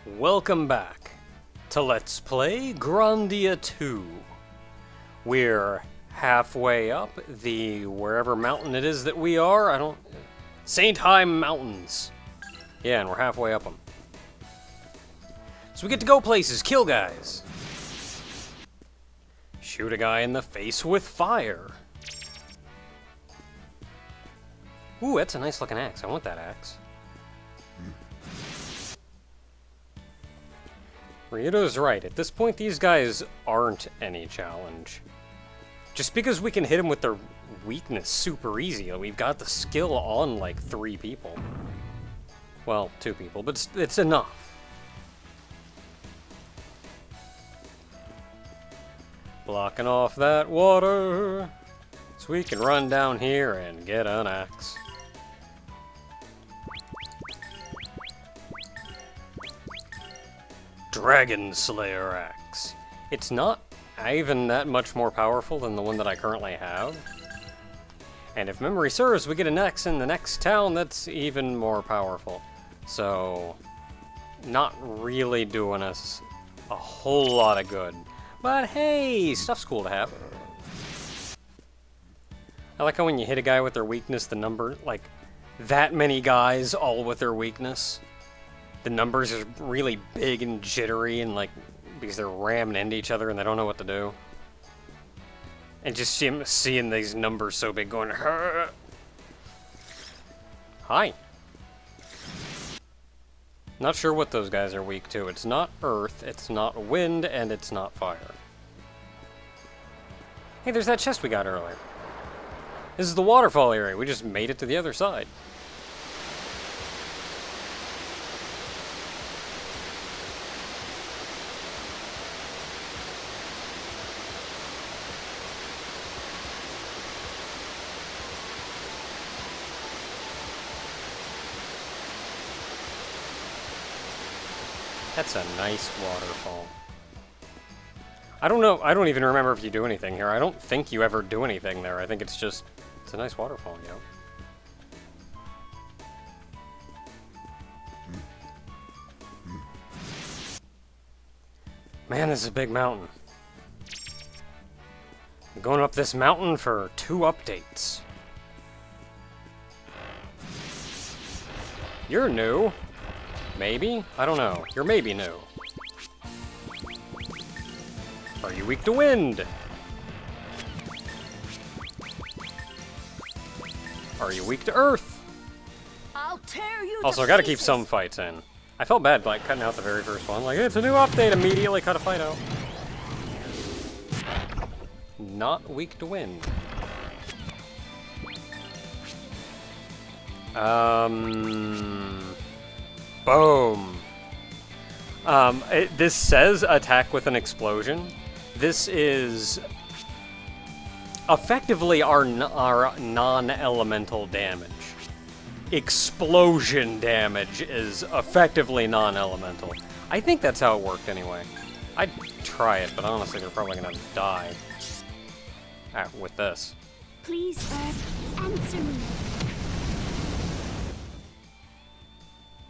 Welcome back to Let's Play Grandia 2. We're halfway up the wherever mountain it is that we are. St. Heim Mountains. Yeah, and we're halfway up them. So we get to go places, kill guys. Shoot a guy in the face with fire. Ooh, that's a nice looking axe. I want that axe. Ryudo's right. At this point, these guys aren't any challenge. Just because we can hit them with their weakness super easy. We've got the skill on, like, 3 people. Well, 2 people, but it's enough. Blocking off that water, so we can run down here and get an axe. Dragon Slayer axe. It's not even that much more powerful than the one that I currently have. And if memory serves, we get an axe in the next town that's even more powerful. So, not really doing us a whole lot of good. But hey, stuff's cool to have. I like how when you hit a guy with their weakness, the number, like, that many guys all with their weakness. The numbers are really big and jittery and like, because they're ramming into each other and they don't know what to do. And just seeing these numbers so big going, Hur! Hi. Not sure what those guys are weak to. It's not earth, it's not wind, and it's not fire. Hey, there's that chest we got earlier. This is the waterfall area. We just made it to the other side. That's a nice waterfall. I don't know, I don't even remember if you do anything here. I don't think you ever do anything there. I think it's just, it's a nice waterfall, yo. Man, this is a big mountain. I'm going up this mountain for 2 updates. You're new. Maybe? I don't know. You're maybe new. Are you weak to wind? Are you weak to earth? I'll tear you Also, I gotta keep some fights in. I felt bad like cutting out the very first one. Like, it's a new update, immediately cut a fight out. Not weak to wind. Boom. This says attack with an explosion. This is effectively our non-elemental damage. Explosion damage is effectively non-elemental. I think that's how it worked anyway. I'd try it, but honestly, they're probably gonna die with this. Please, Earth, answer me.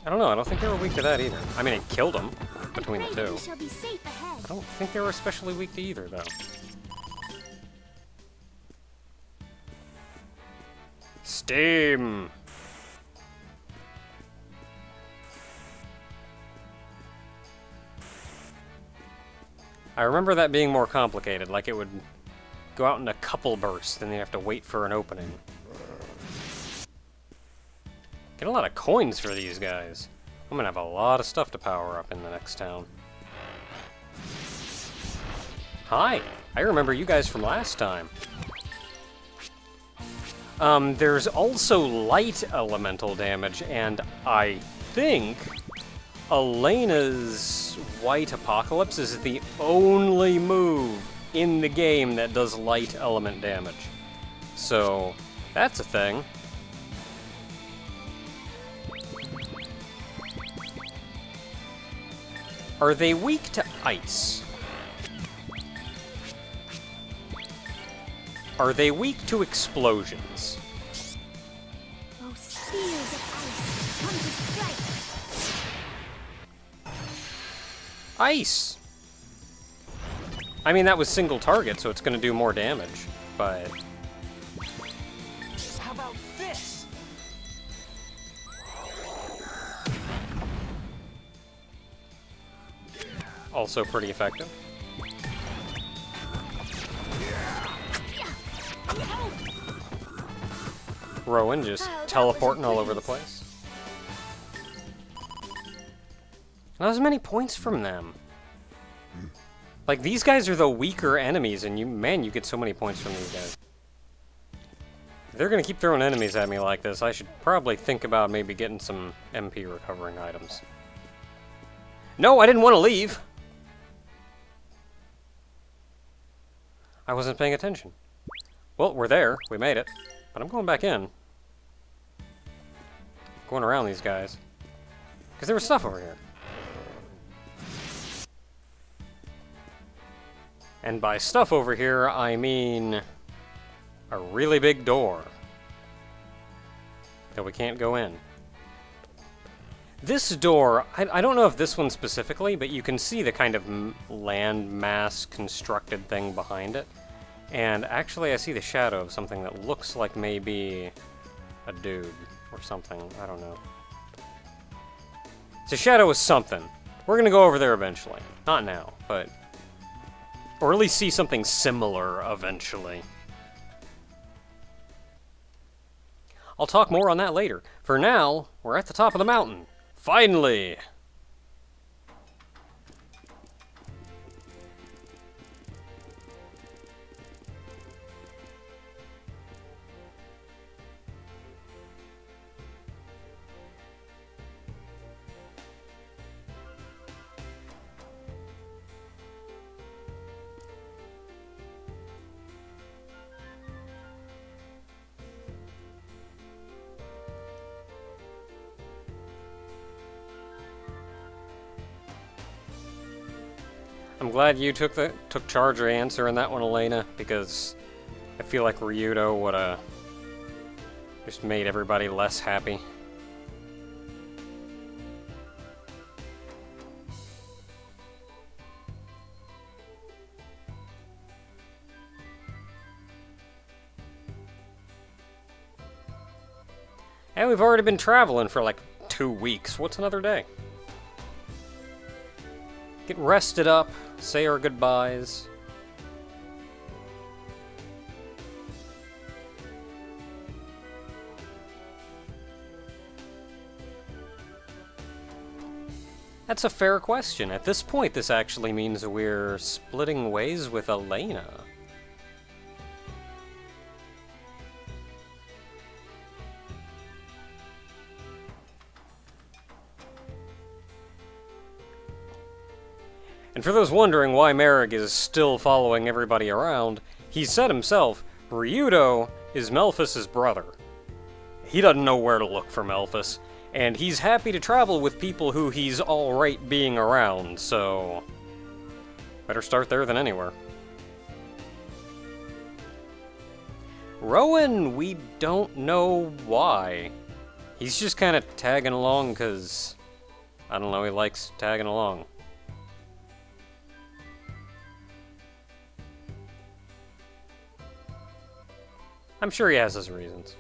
I don't know, I don't think they were weak to that either. I mean, it killed them between the 2. We shall be safe ahead. I don't think they were especially weak to either, though. Steam! I remember that being more complicated, like it would go out in a couple bursts, then you'd have to wait for an opening. Get a lot of coins for these guys. I'm gonna have a lot of stuff to power up in the next town. Hi! I remember you guys from last time. There's also light elemental damage, and I think Elena's White Apocalypse is the only move in the game that does light element damage. So, that's a thing. Are they weak to ice? Are they weak to explosions? Oh, spears of ice, come to strike. Ice! I mean, that was single target, so it's gonna do more damage, but... How about this? Also pretty effective. Rowan just teleporting all over the place. Not as many points from them. Like, these guys are the weaker enemies, and you get so many points from these guys. If they're gonna keep throwing enemies at me like this, I should probably think about maybe getting some MP recovering items. No, I didn't want to leave! I wasn't paying attention. Well, we're there. We made it. But I'm going back in. Going around these guys. Because there was stuff over here. And by stuff over here, I mean a really big door that we can't go in. This door, I don't know if this one specifically, but you can see the kind of land mass constructed thing behind it. And actually I see the shadow of something that looks like maybe a dude or something. I don't know. It's a shadow of something. We're gonna go over there eventually. Not now, but... or at least see something similar eventually. I'll talk more on that later. For now, we're at the top of the mountain. Finally! I'm glad you took charge of answering that one, Elena, because I feel like Ryudo would have just made everybody less happy. And we've already been traveling for like 2 weeks. What's another day? Get rested up, say our goodbyes. That's a fair question. At this point, this actually means we're splitting ways with Elena. And for those wondering why Merrick is still following everybody around, he said himself, Ryudo is Melphis' brother. He doesn't know where to look for Melphis, and he's happy to travel with people who he's alright being around, so... better start there than anywhere. Rowan, we don't know why. He's just kind of tagging along because, I don't know, he likes tagging along. I'm sure he has his reasons.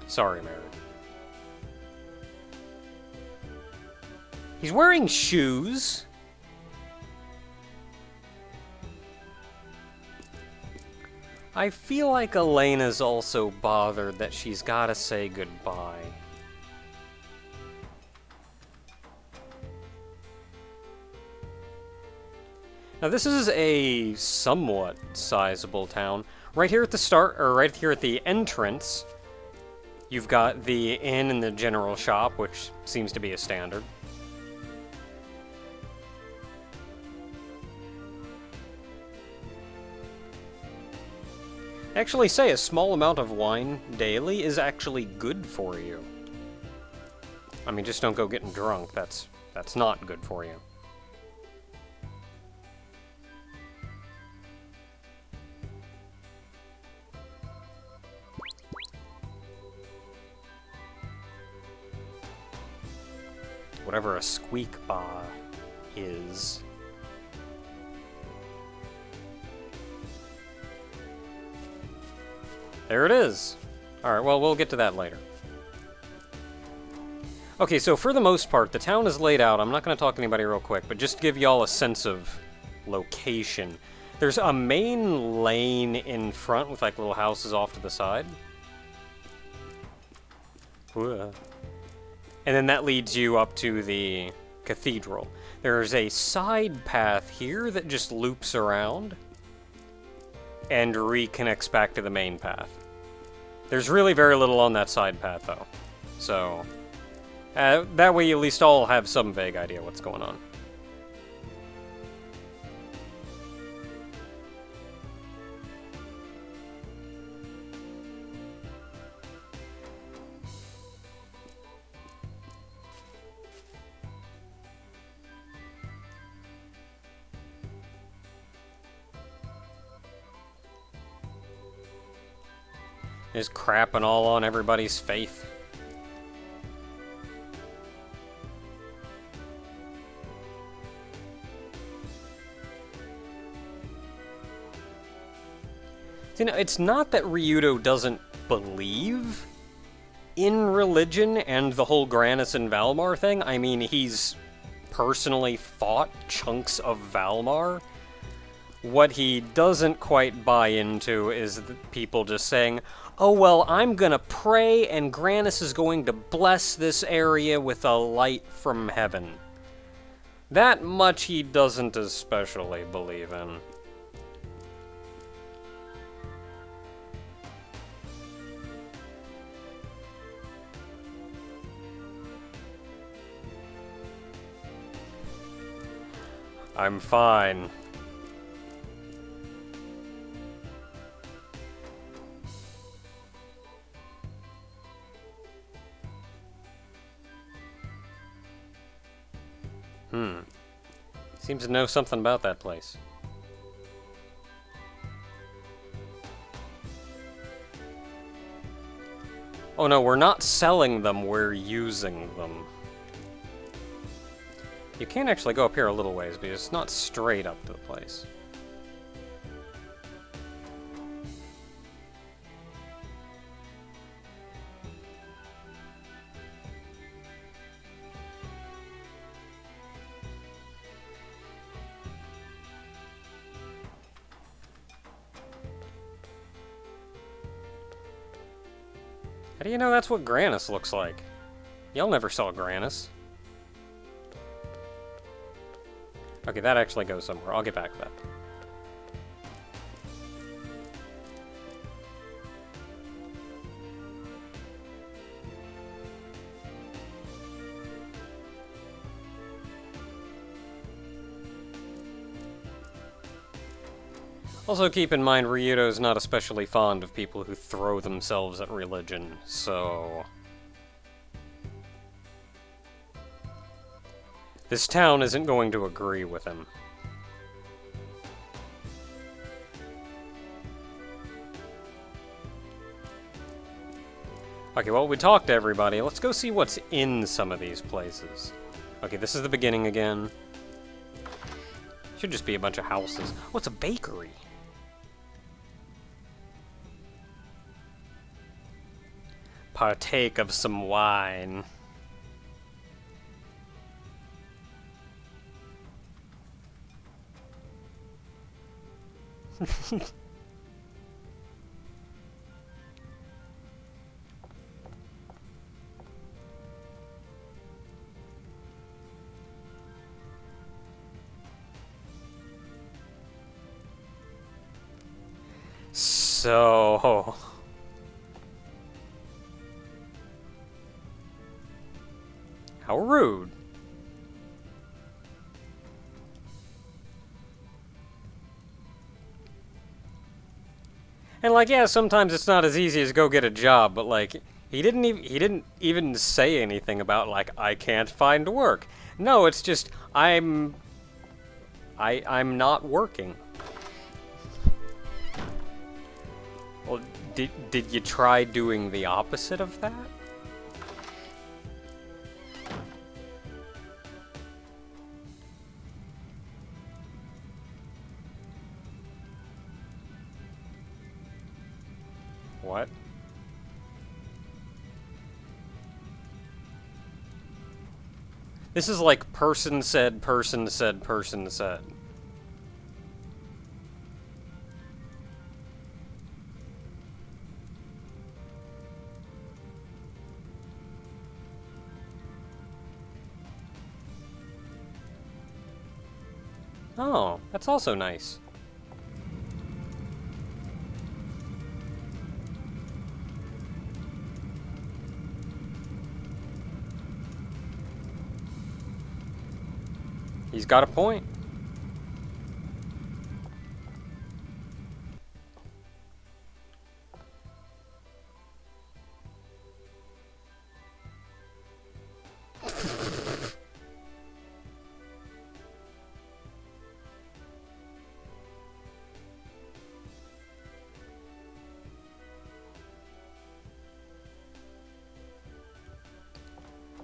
Sorry, Mary. He's wearing shoes. I feel like Elena's also bothered that she's gotta say goodbye. Now this is a somewhat sizable town. Right here at the start, or right here at the entrance, you've got the inn and the general shop, which seems to be a standard. Actually say a small amount of wine daily is actually good for you. I mean, just don't go getting drunk. That's not good for you. whatever a squeak bar is. There it is! Alright, well, we'll get to that later. Okay, so for the most part, the town is laid out. I'm not going to talk to anybody real quick, but just to give y'all a sense of location. There's a main lane in front with, like, little houses off to the side. And then that leads you up to the cathedral. There's a side path here that just loops around and reconnects back to the main path. There's really very little on that side path, though. So, that way you at least all have some vague idea what's going on. Just crapping all on everybody's faith. You know, it's not that Ryudo doesn't believe in religion and the whole Granis and Valmar thing. I mean, he's personally fought chunks of Valmar. What he doesn't quite buy into is the people just saying, oh, well, I'm gonna pray and Granis is going to bless this area with a light from heaven. That much he doesn't especially believe in. I'm fine. Seems to know something about that place. Oh no, we're not selling them, we're using them. You can actually go up here a little ways, but it's not straight up to the place. How do you know that's what Granis looks like? Y'all never saw Granis. Okay, that actually goes somewhere. I'll get back to that. Also keep in mind, Ryudo's not especially fond of people who throw themselves at religion, so... this town isn't going to agree with him. Okay, well, we talked to everybody. Let's go see what's in some of these places. Okay, this is the beginning again. Should just be a bunch of houses. Oh, it's a bakery. Partake of some wine. So... how rude. And like, yeah, sometimes it's not as easy as go get a job, but like, he didn't even say anything about like, I can't find work. No, it's just I'm not working. Well, did you try doing the opposite of that? What? This is like person said, person said, person said. Oh, that's also nice. He's got a point.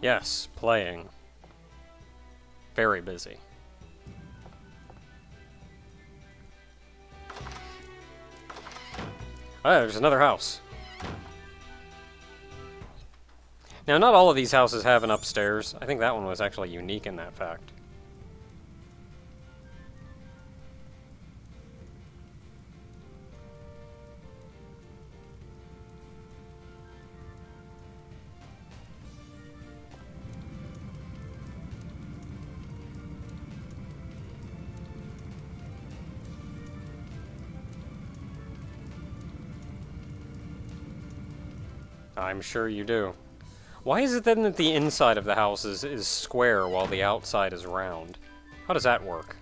Yes, playing. Very busy. Oh, there's another house. Now, not all of these houses have an upstairs. I think that one was actually unique in that fact. I'm sure you do. Why is it then that the inside of the house is square while the outside is round? How does that work?